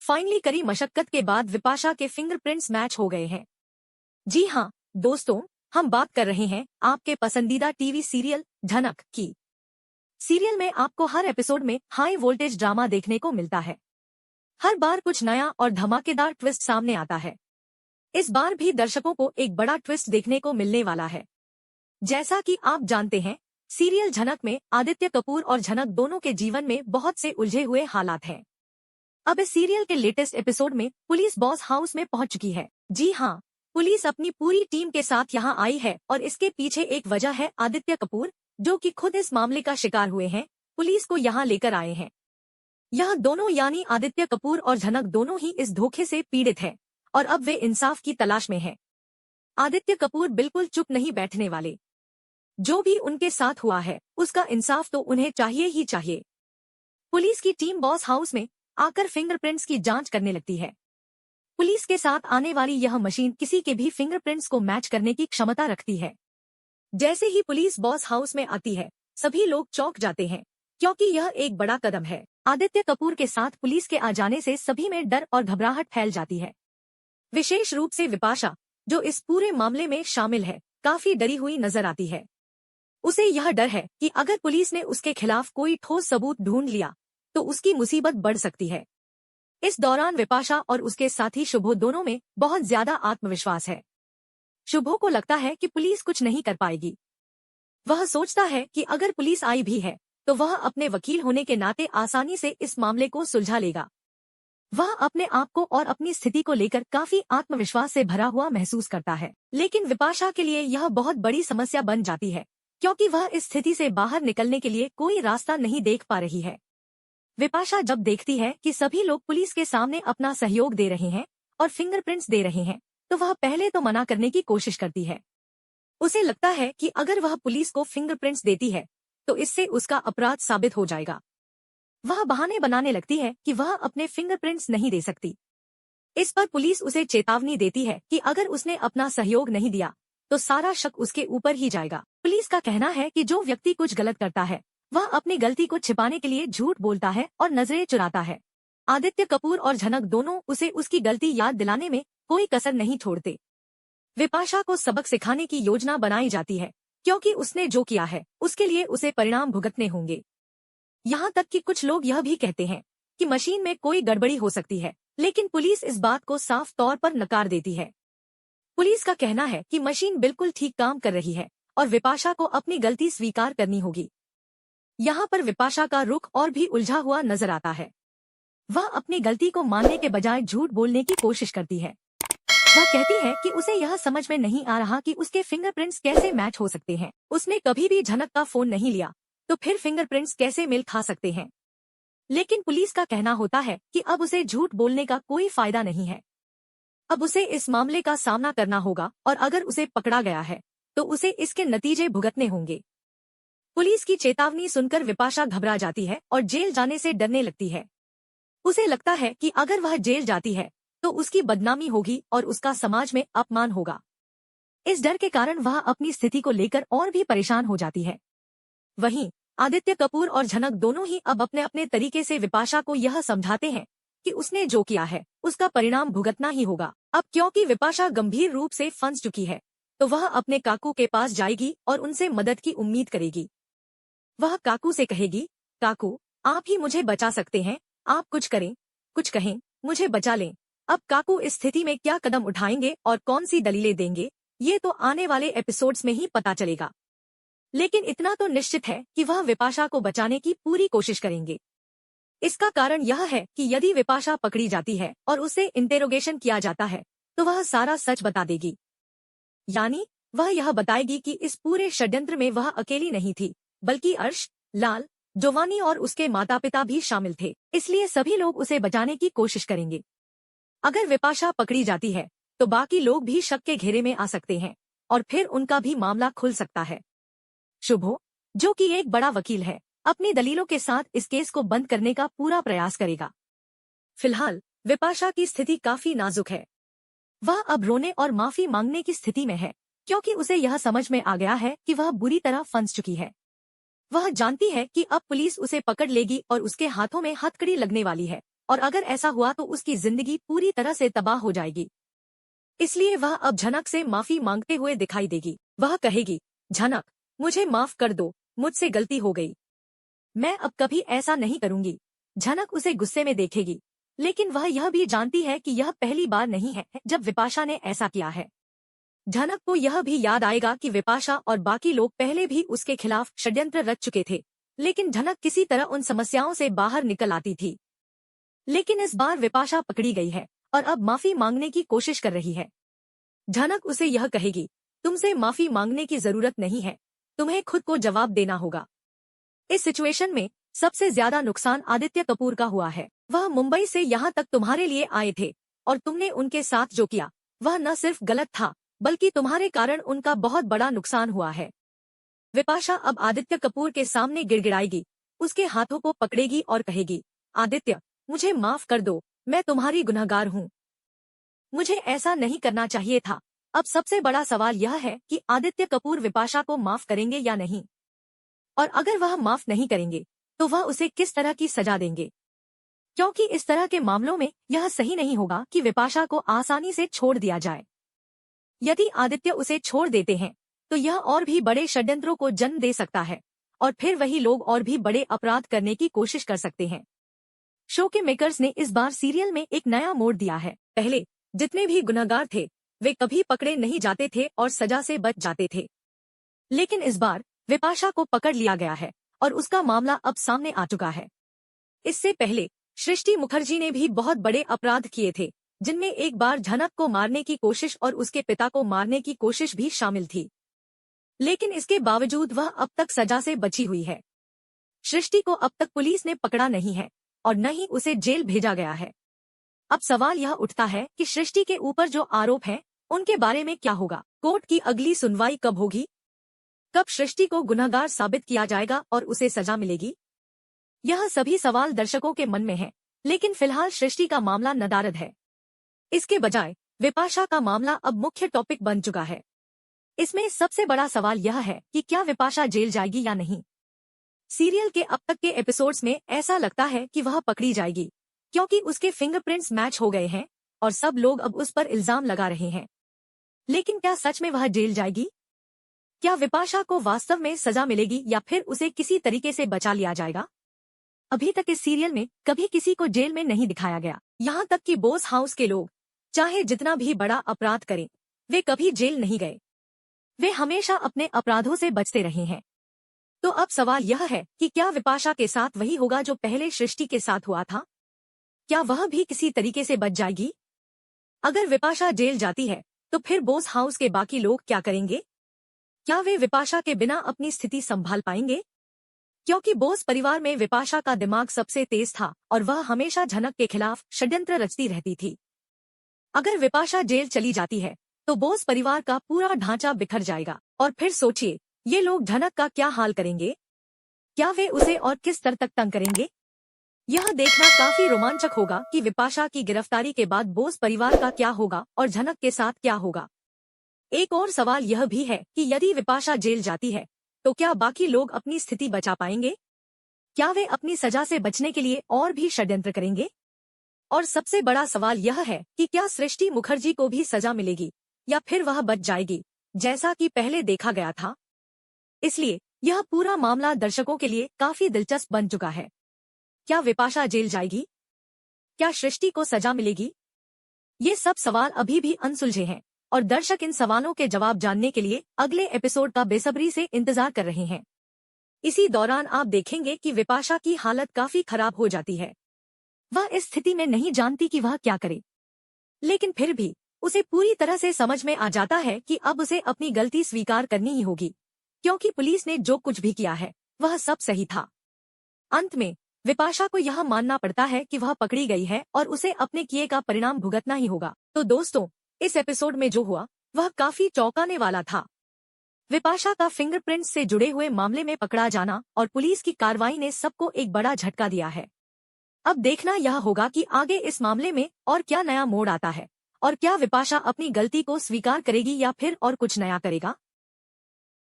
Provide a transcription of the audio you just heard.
Finally कड़ी मशक्कत के बाद विपाशा के फिंगरप्रिंट्स मैच हो गए हैं। जी हाँ दोस्तों, हम बात कर रहे हैं आपके पसंदीदा टीवी सीरियल झनक की। सीरियल में आपको हर एपिसोड में हाई वोल्टेज ड्रामा देखने को मिलता है। हर बार कुछ नया और धमाकेदार ट्विस्ट सामने आता है। इस बार भी दर्शकों को एक बड़ा ट्विस्ट देखने को मिलने वाला है। जैसा कि आप जानते हैं, सीरियल झनक में आदित्य कपूर और झनक दोनों के जीवन में बहुत से उलझे हुए हालात हैं। अब इस सीरियल के लेटेस्ट एपिसोड में पुलिस बॉस हाउस में पहुंच चुकी है। जी हाँ, पुलिस अपनी पूरी टीम के साथ यहाँ आई है और इसके पीछे एक वजह है आदित्य कपूर, जो कि खुद इस मामले का शिकार हुए हैं, पुलिस को यहाँ लेकर आए हैं। यह दोनों यानी आदित्य कपूर और झनक दोनों ही इस धोखे से पीड़ित हैं और अब वे इंसाफ की तलाश में हैं। आदित्य कपूर बिल्कुल चुप नहीं बैठने वाले। जो भी उनके साथ हुआ है उसका इंसाफ तो उन्हें चाहिए ही चाहिए। पुलिस की टीम बॉस हाउस में आकर फिंगरप्रिंट्स की जांच करने लगती है। पुलिस के साथ आने वाली यह मशीन किसी के भी फिंगरप्रिंट्स को मैच करने की क्षमता रखती है। जैसे ही पुलिस बॉस हाउस में आती है, सभी लोग चौंक जाते हैं, क्योंकि यह एक बड़ा कदम है। आदित्य कपूर के साथ पुलिस के आ जाने से सभी में डर और घबराहट फैल जाती है। विशेष रूप से विपाशा, जो इस पूरे मामले में शामिल है, काफी डरी हुई नजर आती है। उसे यह डर है कि अगर पुलिस ने उसके खिलाफ कोई ठोस सबूत ढूंढ लिया तो उसकी मुसीबत बढ़ सकती है। इस दौरान विपाशा और उसके साथी शुभो दोनों में बहुत ज्यादा आत्मविश्वास है। शुभो को लगता है कि पुलिस कुछ नहीं कर पाएगी। वह सोचता है कि अगर पुलिस आई भी है तो वह अपने वकील होने के नाते आसानी से इस मामले को सुलझा लेगा। वह अपने आप को और अपनी स्थिति को लेकर काफी आत्मविश्वास से भरा हुआ महसूस करता है। लेकिन विपाशा के लिए यह बहुत बड़ी समस्या बन जाती है, क्योंकि वह इस स्थिति से बाहर निकलने के लिए कोई रास्ता नहीं देख पा रही है। विपाशा जब देखती है कि सभी लोग पुलिस के सामने अपना सहयोग दे रहे हैं और फिंगरप्रिंट्स दे रहे हैं, तो वह पहले तो मना करने की कोशिश करती है। उसे लगता है कि अगर वह पुलिस को फिंगरप्रिंट्स देती है तो इससे उसका अपराध साबित हो जाएगा। वह बहाने बनाने लगती है कि वह अपने फिंगरप्रिंट्स नहीं दे सकती। इस पर पुलिस उसे चेतावनी देती है कि अगर उसने अपना सहयोग नहीं दिया तो सारा शक उसके ऊपर ही जाएगा। पुलिस का कहना है कि जो व्यक्ति कुछ गलत करता है वह अपनी गलती को छिपाने के लिए झूठ बोलता है और नजरें चुराता है। आदित्य कपूर और झनक दोनों उसे उसकी गलती याद दिलाने में कोई कसर नहीं छोड़ते। विपाशा को सबक सिखाने की योजना बनाई जाती है, क्योंकि उसने जो किया है उसके लिए उसे परिणाम भुगतने होंगे। यहाँ तक कि कुछ लोग यह भी कहते हैं कि मशीन में कोई गड़बड़ी हो सकती है, लेकिन पुलिस इस बात को साफ तौर पर नकार देती है। पुलिस का कहना है कि मशीन बिल्कुल ठीक काम कर रही है और विपाशा को अपनी गलती स्वीकार करनी होगी। यहाँ पर विपाशा का रुख और भी उलझा हुआ नजर आता है। वह अपनी गलती को मानने के बजाय झूठ बोलने की कोशिश करती है। वह कहती है कि उसे यह समझ में नहीं आ रहा कि उसके फिंगरप्रिंट्स कैसे मैच हो सकते हैं। उसने कभी भी झनक का फोन नहीं लिया, तो फिर फिंगरप्रिंट्स कैसे मेल खा सकते हैं। लेकिन पुलिस का कहना होता है कि अब उसे झूठ बोलने का कोई फायदा नहीं है। अब उसे इस मामले का सामना करना होगा और अगर उसे पकड़ा गया है तो उसे इसके नतीजे भुगतने होंगे। पुलिस की चेतावनी सुनकर विपाशा घबरा जाती है और जेल जाने से डरने लगती है। उसे लगता है कि अगर वह जेल जाती है तो उसकी बदनामी होगी और उसका समाज में अपमान होगा। इस डर के कारण वह अपनी स्थिति को लेकर और भी परेशान हो जाती है। वहीं आदित्य कपूर और झनक दोनों ही अब अपने अपने तरीके से विपाशा को यह समझाते हैं कि उसने जो किया है उसका परिणाम भुगतना ही होगा। अब क्योंकि विपाशा गंभीर रूप से फंस चुकी है तो वह अपने काकू के पास जाएगी और उनसे मदद की उम्मीद करेगी। वह काकू से कहेगी, काकू आप ही मुझे बचा सकते हैं, आप कुछ करें, कुछ कहें, मुझे बचा लें। अब काकू इस स्थिति में क्या कदम उठाएंगे और कौन सी दलीलें देंगे, ये तो आने वाले एपिसोड्स में ही पता चलेगा। लेकिन इतना तो निश्चित है कि वह विपाशा को बचाने की पूरी कोशिश करेंगे। इसका कारण यह है कि यदि विपाशा पकड़ी जाती है और उसे इंटेरोगेशन किया जाता है तो वह सारा सच बता देगी। यानी वह यह बताएगी कि इस पूरे षड्यंत्र में वह अकेली नहीं थी, बल्कि अर्श, लाल, जोवानी और उसके माता पिता भी शामिल थे। इसलिए सभी लोग उसे बचाने की कोशिश करेंगे। अगर विपाशा पकड़ी जाती है तो बाकी लोग भी शक के घेरे में आ सकते हैं और फिर उनका भी मामला खुल सकता है। शुभो, जो कि एक बड़ा वकील है, अपनी दलीलों के साथ इस केस को बंद करने का पूरा प्रयास करेगा। फिलहाल विपाशा की स्थिति काफी नाजुक है। वह अब रोने और माफी मांगने की स्थिति में है, क्योंकि उसे यह समझ में आ गया है कि वह बुरी तरह फंस चुकी है। वह जानती है कि अब पुलिस उसे पकड़ लेगी और उसके हाथों में हथकड़ी लगने वाली है और अगर ऐसा हुआ तो उसकी जिंदगी पूरी तरह से तबाह हो जाएगी। इसलिए वह अब झनक से माफी मांगते हुए दिखाई देगी। वह कहेगी, झनक, मुझे माफ कर दो, मुझसे गलती हो गई, मैं अब कभी ऐसा नहीं करूंगी। झनक उसे गुस्से में देखेगी, लेकिन वह यह भी जानती है कि यह पहली बार नहीं है जब विपाशा ने ऐसा किया है। झनक को यह भी याद आएगा कि विपाशा और बाकी लोग पहले भी उसके खिलाफ षड्यंत्र रच चुके थे, लेकिन झनक किसी तरह उन समस्याओं से बाहर निकल आती थी। लेकिन इस बार विपाशा पकड़ी गई है और अब माफी मांगने की कोशिश कर रही है। झनक उसे यह कहेगी, तुमसे माफी मांगने की जरूरत नहीं है, तुम्हें खुद को जवाब देना होगा। इस सिचुएशन में सबसे ज्यादा नुकसान आदित्य कपूर का हुआ है। वह मुंबई से यहाँ तक तुम्हारे लिए आए थे और तुमने उनके साथ जो किया वह न सिर्फ गलत था, बल्कि तुम्हारे कारण उनका बहुत बड़ा नुकसान हुआ है। विपाशा अब आदित्य कपूर के सामने गिड़गिड़ाएगी, उसके हाथों को पकड़ेगी और कहेगी, आदित्य, मुझे माफ कर दो, मैं तुम्हारी गुनहगार हूँ, मुझे ऐसा नहीं करना चाहिए था। अब सबसे बड़ा सवाल यह है कि आदित्य कपूर विपाशा को माफ करेंगे या नहीं, और अगर वह माफ नहीं करेंगे तो वह उसे किस तरह की सजा देंगे, क्योंकि इस तरह के मामलों में यह सही नहीं होगा कि विपाशा को आसानी से छोड़ दिया जाए। यदि आदित्य उसे छोड़ देते हैं तो यह और भी बड़े षड्यंत्रों को जन्म दे सकता है और फिर वही लोग और भी बड़े अपराध करने की कोशिश कर सकते हैं। शो के मेकर्स ने इस बार सीरियल में एक नया मोड़ दिया है। पहले जितने भी गुनहगार थे वे कभी पकड़े नहीं जाते थे और सजा से बच जाते थे, लेकिन इस बार विपाशा को पकड़ लिया गया है और उसका मामला अब सामने आ चुका है। इससे पहले सृष्टि मुखर्जी ने भी बहुत बड़े अपराध किए थे, जिनमें एक बार झनक को मारने की कोशिश और उसके पिता को मारने की कोशिश भी शामिल थी, लेकिन इसके बावजूद वह अब तक सजा से बची हुई है। सृष्टि को अब तक पुलिस ने पकड़ा नहीं है और न ही उसे जेल भेजा गया है। अब सवाल यह उठता है कि सृष्टि के ऊपर जो आरोप हैं, उनके बारे में क्या होगा? कोर्ट की अगली सुनवाई कब होगी? कब सृष्टि को गुनहगार साबित किया जाएगा और उसे सजा मिलेगी? यह सभी सवाल दर्शकों के मन में हैं, लेकिन फिलहाल सृष्टि का मामला नदारद है। इसके बजाय विपाशा का मामला अब मुख्य टॉपिक बन चुका है। इसमें सबसे बड़ा सवाल यह है कि क्या विपाशा जेल जाएगी या नहीं। सीरियल के अब तक के एपिसोड्स में ऐसा लगता है कि वह पकड़ी जाएगी, क्योंकि उसके फिंगरप्रिंट्स मैच हो गए हैं और सब लोग अब उस पर इल्जाम लगा रहे हैं। लेकिन क्या सच में वह जेल जाएगी? क्या विपाशा को वास्तव में सजा मिलेगी या फिर उसे किसी तरीके से बचा लिया जाएगा? अभी तक इस सीरियल में कभी किसी को जेल में नहीं दिखाया गया। यहाँ तक कि बॉस हाउस के लोग चाहे जितना भी बड़ा अपराध करें, वे कभी जेल नहीं गए। वे हमेशा अपने अपराधों से बचते रहे हैं। तो अब सवाल यह है कि क्या विपाशा के साथ वही होगा जो पहले सृष्टि के साथ हुआ था? क्या वह भी किसी तरीके से बच जाएगी? अगर विपाशा जेल जाती है तो फिर बॉस हाउस के बाकी लोग क्या करेंगे? क्या वे विपाशा के बिना अपनी स्थिति संभाल पाएंगे? क्योंकि बोस परिवार में विपाशा का दिमाग सबसे तेज था और वह हमेशा झनक के खिलाफ षड्यंत्र रचती रहती थी। अगर विपाशा जेल चली जाती है तो बोस परिवार का पूरा ढांचा बिखर जाएगा। और फिर सोचिए, ये लोग झनक का क्या हाल करेंगे? क्या वे उसे और किस स्तर तक तंग करेंगे? यह देखना काफी रोमांचक होगा कि विपाशा की गिरफ्तारी के बाद बोस परिवार का क्या होगा और झनक के साथ क्या होगा। एक और सवाल यह भी है कि यदि विपाशा जेल जाती है तो क्या बाकी लोग अपनी स्थिति बचा पाएंगे? क्या वे अपनी सजा से बचने के लिए और भी षड्यंत्र करेंगे? और सबसे बड़ा सवाल यह है कि क्या सृष्टि मुखर्जी को भी सजा मिलेगी या फिर वह बच जाएगी, जैसा कि पहले देखा गया था। इसलिए यह पूरा मामला दर्शकों के लिए काफी दिलचस्प बन चुका है। क्या विपाशा जेल जाएगी? क्या सृष्टि को सजा मिलेगी? ये सब सवाल अभी भी अनसुलझे हैं और दर्शक इन सवालों के जवाब जानने के लिए अगले एपिसोड का बेसब्री से इंतजार कर रहे हैं। इसी दौरान आप देखेंगे कि विपाशा की हालत काफी खराब हो जाती है। वह इस स्थिति में नहीं जानती कि वह क्या करे, लेकिन फिर भी उसे पूरी तरह से समझ में आ जाता है कि अब उसे अपनी गलती स्वीकार करनी ही होगी, क्योंकि पुलिस ने जो कुछ भी किया है वह सब सही था। अंत में विपाशा को यह मानना पड़ता है कि वह पकड़ी गई है और उसे अपने किए का परिणाम भुगतना ही होगा। तो दोस्तों, इस एपिसोड में जो हुआ वह काफी चौंकाने वाला था। विपाशा का फिंगरप्रिंट्स से जुड़े हुए मामले में पकड़ा जाना और पुलिस की कार्रवाई ने सबको एक बड़ा झटका दिया है। अब देखना यह होगा कि आगे इस मामले में और क्या नया मोड़ आता है और क्या विपाशा अपनी गलती को स्वीकार करेगी या फिर और कुछ नया करेगा।